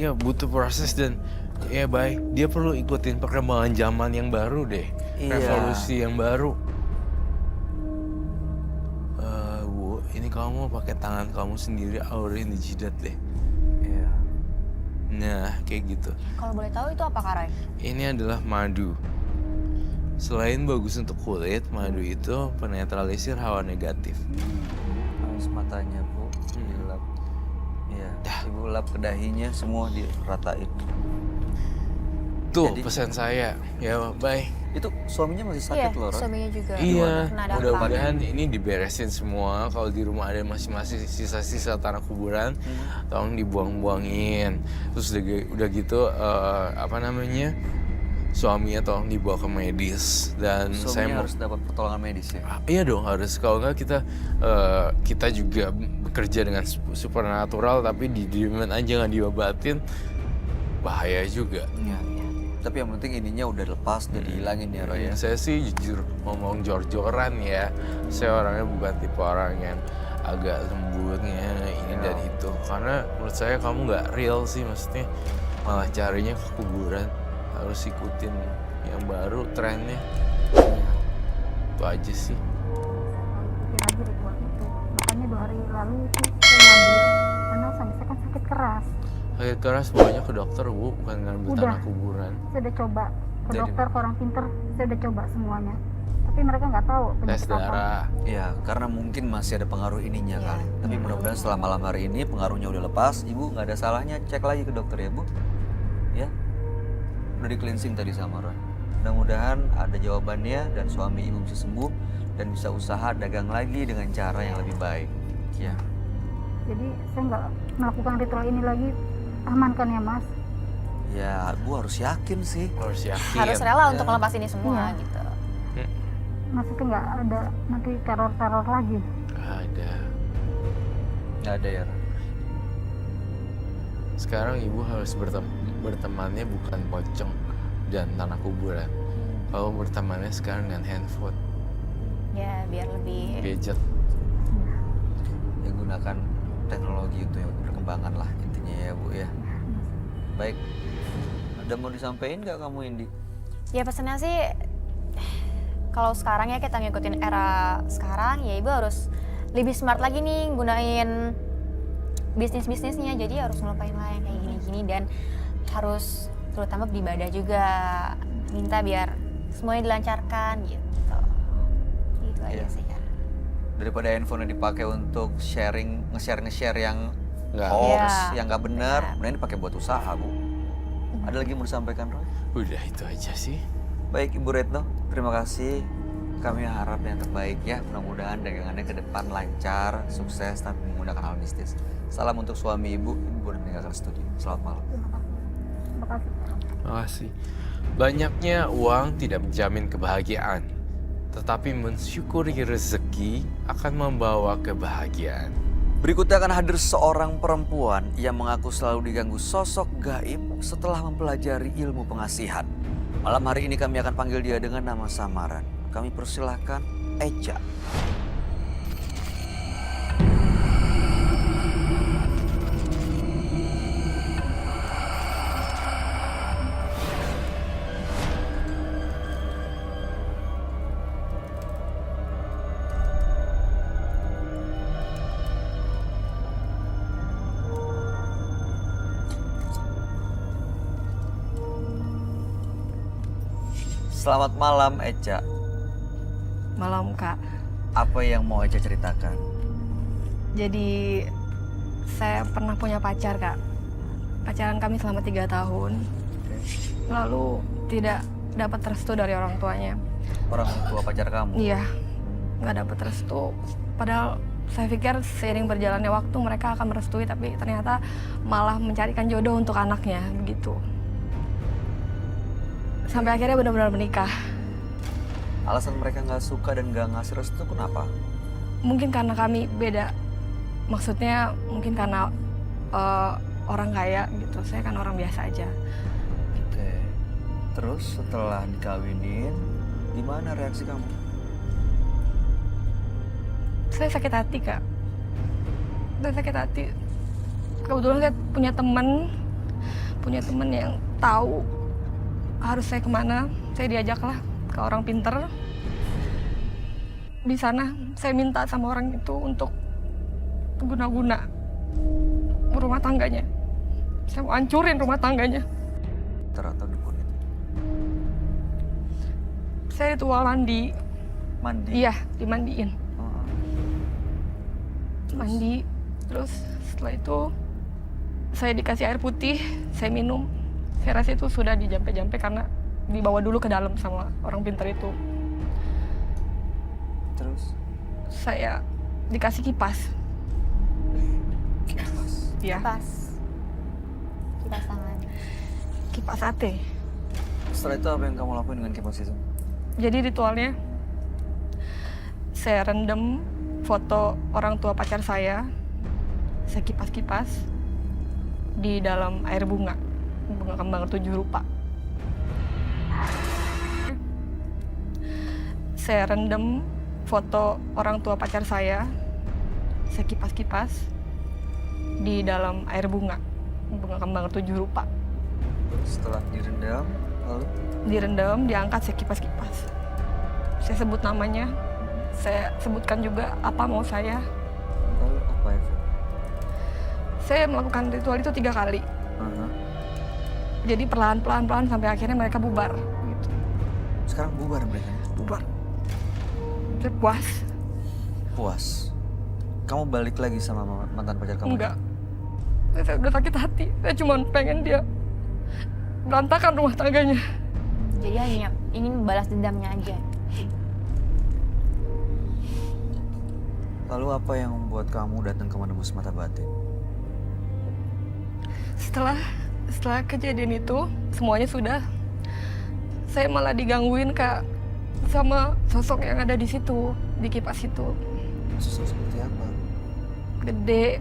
ya butuh proses dan ya baik dia perlu ikutin perkembangan zaman yang baru deh, revolusi yang baru. Bu, ini kamu pakai tangan kamu sendiri aurin di jidat deh. Iya. Nah, kayak gitu. Kalau boleh tahu itu apa Kak Roy? Ini adalah madu. Selain bagus untuk kulit, madu itu penetralisir hawa negatif. Alas matanya Bu, dilap. Iya, Ibu lap ke dahinya semua diratain. Tuh Jadi- pesan saya. Ya, bye. Itu suaminya masih sakit loh, Roy? Suaminya juga. Iya, Pernah datang. mudah-mudahan ini diberesin semua. Kalau di rumah ada masih sisa-sisa tanah kuburan, tolong dibuang-buangin. Terus udah gitu, suaminya tolong dibawa ke medis. Dan saya Suaminya mau, harus dapat pertolongan medis ya? iya dong harus. Kalau nggak kita juga bekerja dengan supernatural, tapi didiemin aja nggak diobatin, bahaya juga. Iya. Tapi yang penting ininya udah lepas, udah dihilangin ya Roy ya? Saya sih jujur ngomong jor-joran ya. Saya orangnya bukan tipe orang yang agak lembutnya ini dan itu. Karena menurut saya kamu nggak real sih, maksudnya malah carinya ke kuburan. Harus ikutin yang baru, trennya. Itu aja sih. lagi ritual itu. Makanya 2 hari lalu itu saya ngambil karena suami saya kan sakit keras. Sakit keras banyak ke dokter, Bu, bukan ngambil Udah. tanah kuburan. Saya udah coba ke Jadi- dokter, ke orang pinter, saya udah coba semuanya. Tapi mereka nggak tahu Tes penyakit apa. darah. Iya, karena mungkin masih ada pengaruh ininya kali. Tapi mudah-mudahan setelah malam hari ini pengaruhnya udah lepas, Ibu nggak ada salahnya cek lagi ke dokter ya Bu. Ya, udah di cleansing tadi sama Roy. Mudah-mudahan ada jawabannya dan suami Ibu bisa sembuh dan bisa usaha dagang lagi dengan cara yang lebih baik. Ya, Jadi saya nggak melakukan ritual ini lagi. Aman kan ya Mas? ya Bu harus yakin sih. Harus yakin. Harus rela untuk melepas ini semua Iya. gitu. Maksudnya nggak ada nanti teror-teror lagi. Nggak ada. Nggak ada ya. Roy? Sekarang ibu harus bertemannya bukan pocong dan tanah kuburan. Kalau bertemannya sekarang dengan handphone, Ya biar lebih. gadget. Ya gunakan teknologi untuk yang perkembangan lah intinya ya Bu ya. Baik, ada mau disampaikan nggak kamu Indi? Ya pesannya sih kalau sekarang ya kita ngikutin era sekarang ya ibu harus lebih smart lagi nih gunain bisnisnya, jadi harus ngelupain lah yang kayak gini-gini dan harus terutama beribadah juga, minta biar semuanya dilancarkan gitu. Itu aja Iya. sih kan. Daripada handphone dipakai untuk nge-share yang Nggak. hoax, Iya. yang nggak benar, Iya. mending dipakai buat usaha Bu. Ada lagi yang mau disampaikan Roy? Udah itu aja sih. Baik Ibu Retno, terima kasih. Kami harap yang terbaik ya, mudah-mudahan dagangannya ke depan lancar, sukses tanpa menggunakan hal mistis. Salam untuk suami Ibu, Ibu boleh meninggalkan studio. Selamat malam. Terima kasih. Terima kasih. Makasih. Banyaknya uang tidak menjamin kebahagiaan, tetapi mensyukuri rezeki akan membawa kebahagiaan. Berikutnya akan hadir seorang perempuan yang mengaku selalu diganggu sosok gaib setelah mempelajari ilmu pengasihan. Malam hari ini kami akan panggil dia dengan nama samaran. Kami persilahkan Eca. Selamat malam Eca. Malam Kak. Apa yang mau Eca ceritakan? Jadi saya pernah punya pacar Kak. Pacaran kami selama 3 tahun. Lalu tidak dapat restu dari orang tuanya. Orang tua pacar kamu? Iya, nggak dapat restu. Padahal saya pikir seiring berjalannya waktu mereka akan merestui, tapi ternyata malah mencarikan jodoh untuk anaknya begitu. Sampai akhirnya benar-benar menikah. Alasan mereka nggak suka dan nggak ngasih restu kenapa? Mungkin karena kami beda. Maksudnya mungkin karena orang kaya gitu. Saya kan orang biasa aja. Oke. Terus setelah dikawinin, gimana reaksi kamu? Saya sakit hati Kak. Saya sakit hati. Kebetulan saya punya teman punya temen yang tahu harus saya kemana. Saya diajaklah ke orang pinter. Di sana saya minta sama orang itu untuk guna-guna rumah tangganya. Saya mau hancurin rumah tangganya. Atau dukun itu. Saya ritualan di Mandi. iya, dimandiin. Oh. Mandi, terus setelah itu saya dikasih air putih, saya minum. Saya rasa itu sudah dijampe-jampe karena dibawa dulu ke dalam sama orang pintar itu. Terus Saya dikasih kipas. kipas. Ya, Kipas tangan. kipas sate. Setelah itu apa yang kamu lakuin dengan kipas itu? Jadi ritualnya, saya rendam foto orang tua pacar saya kipas-kipas di dalam air bunga kembang 7 rupa. Saya rendam foto orang tua pacar saya kipas-kipas di dalam air bunga kembang 7 rupa. Setelah direndam, lalu Direndam, diangkat, saya kipas-kipas. Saya sebut namanya, saya sebutkan juga apa mau saya. lalu apa efek? Saya melakukan ritual itu 3 kali. Aha. Jadi perlahan-pelan sampai akhirnya mereka bubar. Gitu. Sekarang bubar mereka. Bubar. Saya puas. Puas. Kamu balik lagi sama mantan pacar kamu? Enggak. Saya udah sakit hati. Saya cuma pengen dia berantakan rumah tangganya. Jadi hanya ingin membalas dendamnya aja. Lalu apa yang membuat kamu datang ke Menembus Mata Batin? Setelah kejadian itu, semuanya sudah. Saya malah digangguin Kak sama sosok yang ada di situ, di kipas itu. Sosok seperti apa? Gede.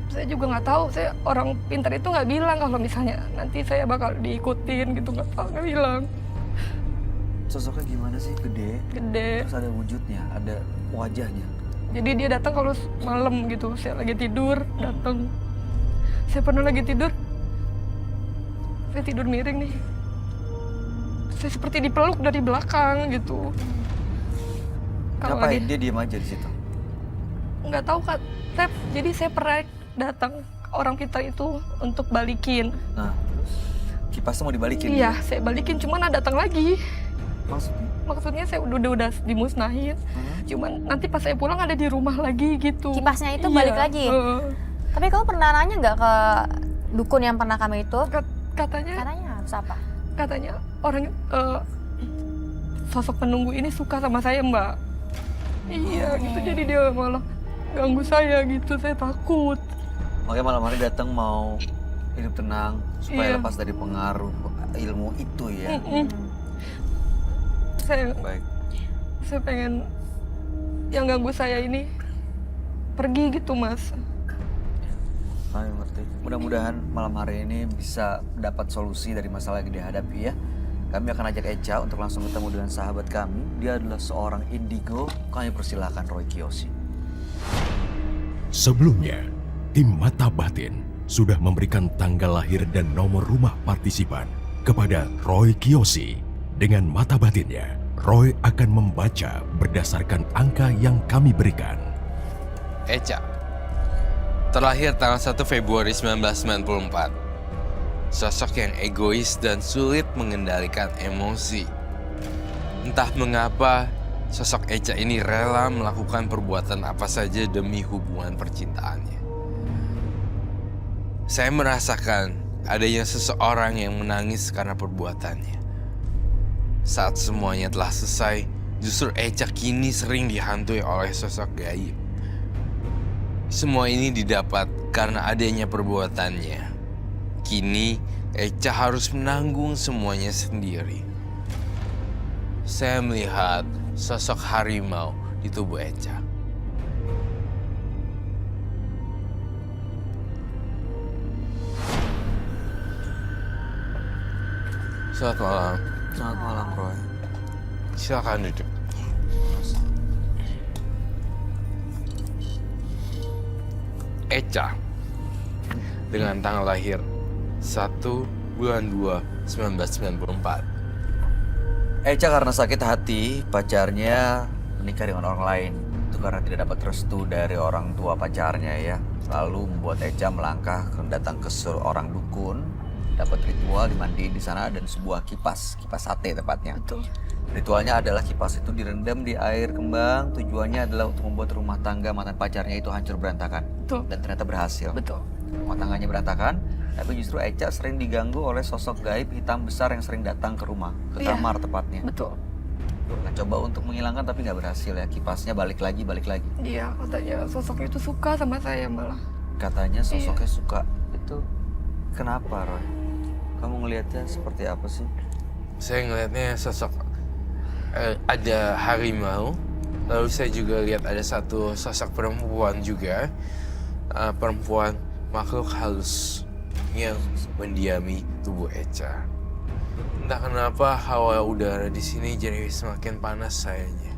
Saya juga nggak tahu. Saya orang pintar itu nggak bilang kalau misalnya nanti saya bakal diikutin gitu, nggak bilang. Sosoknya gimana sih? Gede? Gede. Terus ada wujudnya, ada wajahnya. Jadi dia datang kalau malam gitu. Saya lagi tidur, datang. Saya pernah lagi tidur. Saya tidur miring nih. Saya seperti dipeluk dari belakang gitu. Kalau Ngapain? lagi Dia diem aja di situ. nggak tahu Kak. Jadi saya pernah datang ke orang pintar itu untuk balikin. Nah, kipasnya mau dibalikin? Iya, saya balikin, cuman ada datang lagi. Maksudnya? Maksudnya saya udah dimusnahin. Cuman nanti pas saya pulang ada di rumah lagi gitu. Kipasnya itu Iya, balik lagi? Tapi kamu pernah nanya nggak ke dukun yang pernah kami itu? Katanya Katanya harus apa? katanya orang sosok penunggu ini suka sama saya, Mbak. Iya, gitu. Jadi dia malah ganggu saya gitu. Saya takut. Makanya malam hari datang mau hidup tenang supaya Iya. lepas dari pengaruh ilmu itu ya. Baik. Saya pengen yang ganggu saya ini pergi gitu, Mas. Kami ngerti. Mudah-mudahan malam hari ini bisa dapat solusi dari masalah yang dihadapi ya. Kami akan ajak Echa untuk langsung ketemu dengan sahabat kami. Dia adalah seorang indigo. Kami persilahkan Roy Kiyoshi. Sebelumnya, tim Mata Batin sudah memberikan tanggal lahir dan nomor rumah partisipan kepada Roy Kiyoshi. Dengan mata batinnya, Roy akan membaca berdasarkan angka yang kami berikan. Echa, terlahir tanggal 1 Februari 1994. Sosok yang egois dan sulit mengendalikan emosi. Entah mengapa, sosok Echa ini rela melakukan perbuatan apa saja demi hubungan percintaannya. Saya merasakan adanya seseorang yang menangis karena perbuatannya. Saat semuanya telah selesai, justru Echa kini sering dihantui oleh sosok gaib. Semua ini didapat karena adanya perbuatannya. Kini, Echa harus menanggung semuanya sendiri. Saya melihat sosok harimau di tubuh Echa. Selamat malam. Selamat malam Roy. Silakan duduk. Echa dengan tanggal lahir bulan 2, 1994. Eca karena sakit hati, pacarnya menikah dengan orang lain. Itu karena tidak dapat restu dari orang tua pacarnya ya. Lalu membuat Eca melangkah datang ke seorang dukun, dapat ritual dimandiin di sana dan sebuah kipas sate tepatnya. Betul. Ritualnya adalah kipas itu direndam di air kembang. Tujuannya adalah untuk membuat rumah tangga mantan pacarnya itu hancur berantakan. Betul. Dan ternyata berhasil. Betul. Rumah tangganya berantakan, tapi justru Eca sering diganggu oleh sosok gaib hitam besar yang sering datang ke rumah, ke Iya. kamar tepatnya. Betul. Nah, coba untuk menghilangkan tapi nggak berhasil ya. Kipasnya balik lagi. Dia katanya sosok itu suka sama saya malah. Katanya sosoknya suka. Itu kenapa, Roy? Kamu ngelihatnya seperti apa sih? Saya ngelihatnya sosok ada harimau, lalu saya juga lihat ada satu sosok perempuan juga, perempuan makhluk halus yang mendiami tubuh Eca. Entah kenapa hawa udara di sini jadi semakin panas sayanya.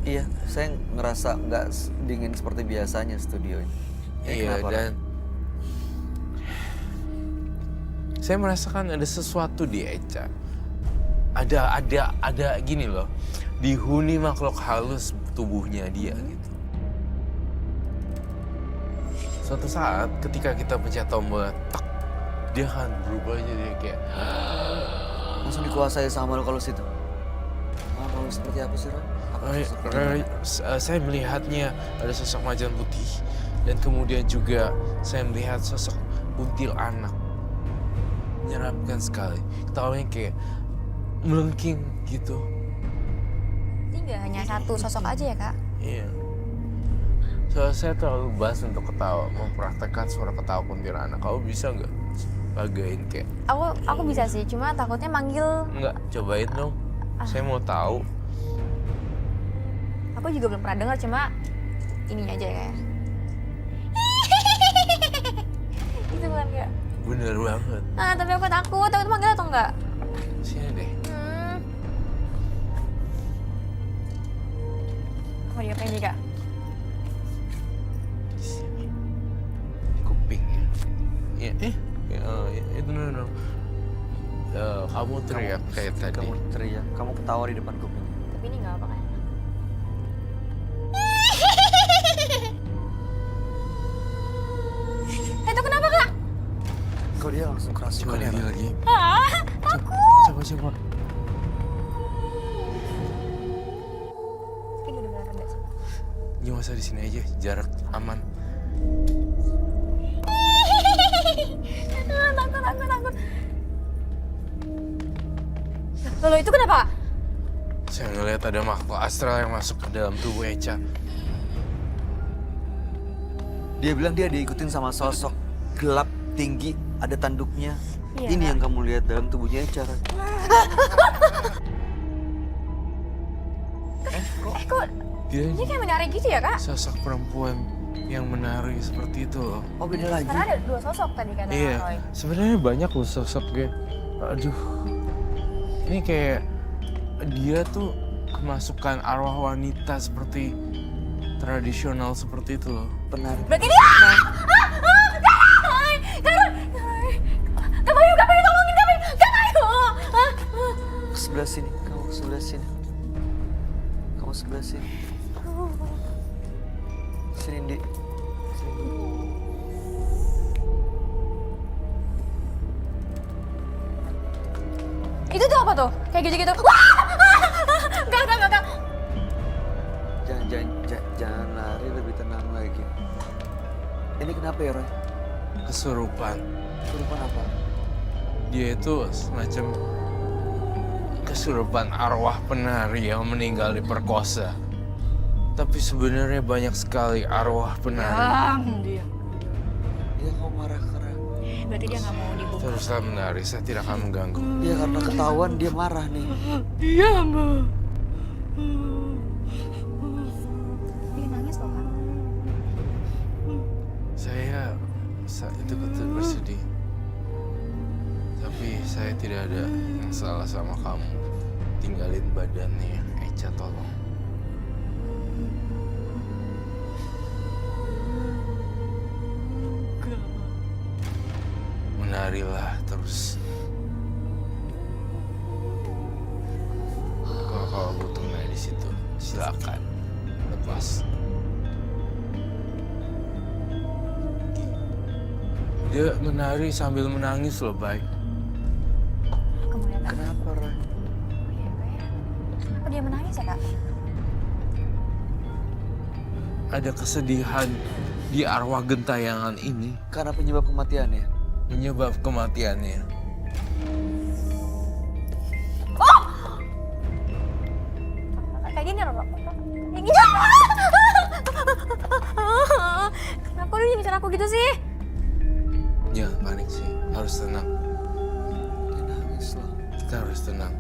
Iya, saya ngerasa nggak dingin seperti biasanya studio ini. Iya, kenapa, Roy? dan saya merasakan ada sesuatu di Eca. Ada gini loh, dihuni makhluk halus tubuhnya dia gitu. Suatu saat ketika kita pencet tombol tak, dia akan berubah jadi kayak Langsung dikuasai sama lo kalau situ. Kalau seperti apa sih, Roy? Apa seperti saya melihatnya ada sosok macan putih dan kemudian juga saya melihat sosok kuntil anak. Menyeramkan sekali. Ketawanya kayak melengking gitu. Ini nggak hanya satu sosok aja ya kak? Iya. Soalnya saya terlalu bas untuk ketawa, mempraktekkan suara ketawa kuntilanak. Kamu bisa nggak bagain kayak? Aku bisa sih, cuma takutnya manggil. Nggak, cobain dong. Saya mau tahu. Aku juga belum pernah dengar, cuma ininya aja kayak. Itu bukan kak? Bener banget. Ah, tapi aku takut manggil atau enggak? Sini deh. Mau diapain nih kak? Di sini. Di kuping ya. Iya, itu no. Kamu teriak kayak tadi. Kamu teriak, kamu ketawa di depan kuping. Tapi ini nggak apa kayaknya. Itu kenapa kak? Kok dia langsung keras Coba sekali, Roy? lagi. Coba. Ini udah reda sih. Ya masa di sini aja, jarak aman. Takut. Lalu itu kenapa? Saya ngelihat ada makhluk astral yang masuk ke dalam tubuh Eca. Dia bilang dia diikutin sama sosok gelap tinggi, ada tanduknya. Iya, Ini Kak. yang kamu lihat dalam tubuhnya Eca, Roy. Kok Dia ini kayak menarik gitu ya kak? sosok perempuan yang menari seperti itu loh. Oh, beda lagi. Karena ada dua sosok tadi kata Roy. Iya, sebenarnya banyak loh sosok kayak, aduh, ini kayak dia tuh kemasukan arwah wanita seperti tradisional seperti itu loh. Benar. Berarti dia. Kabayu, tolongin Kabayu. Ke sebelah sini, kamu ke sebelah sini. Kamu sebelah sini. Sini, Di. Sini. Itu tuh apa tuh? Kayak gitu-gitu. Enggak. Jangan lari, lebih tenang lagi. Ini kenapa ya, Roy? Kesurupan. Kesurupan apa? Dia itu semacam kesurupan arwah penari yang meninggal diperkosa. Tapi sebenarnya banyak sekali arwah penari. Dia. Iya, kau marah karena... Berarti dia nggak mau dibuka. Teruslah menari, saya tidak akan mengganggu. Iya, karena ketahuan dia marah nih. Iya, Mbak. Dia nangis loh kak. Saya saat itu bersedih. Tapi saya tidak ada yang salah sama kamu. Tinggalin badannya, Eca tolong. carilah terus. Kalau butuh nggak di situ, silakan lepas. Dia menari sambil menangis loh, baik. Aku mau lihat. Kenapa, Roy? Kenapa dia menangis ya, Kak? Ada kesedihan di arwah gentayangan ini Karena penyebab kematiannya. menyebab kematiannya. Kayak gini loh, Kak. Kayak gini. Kenapa lu nyindir aku gitu sih? Jangan panik sih, harus tenang. Dia nangis loh. Kita harus tenang.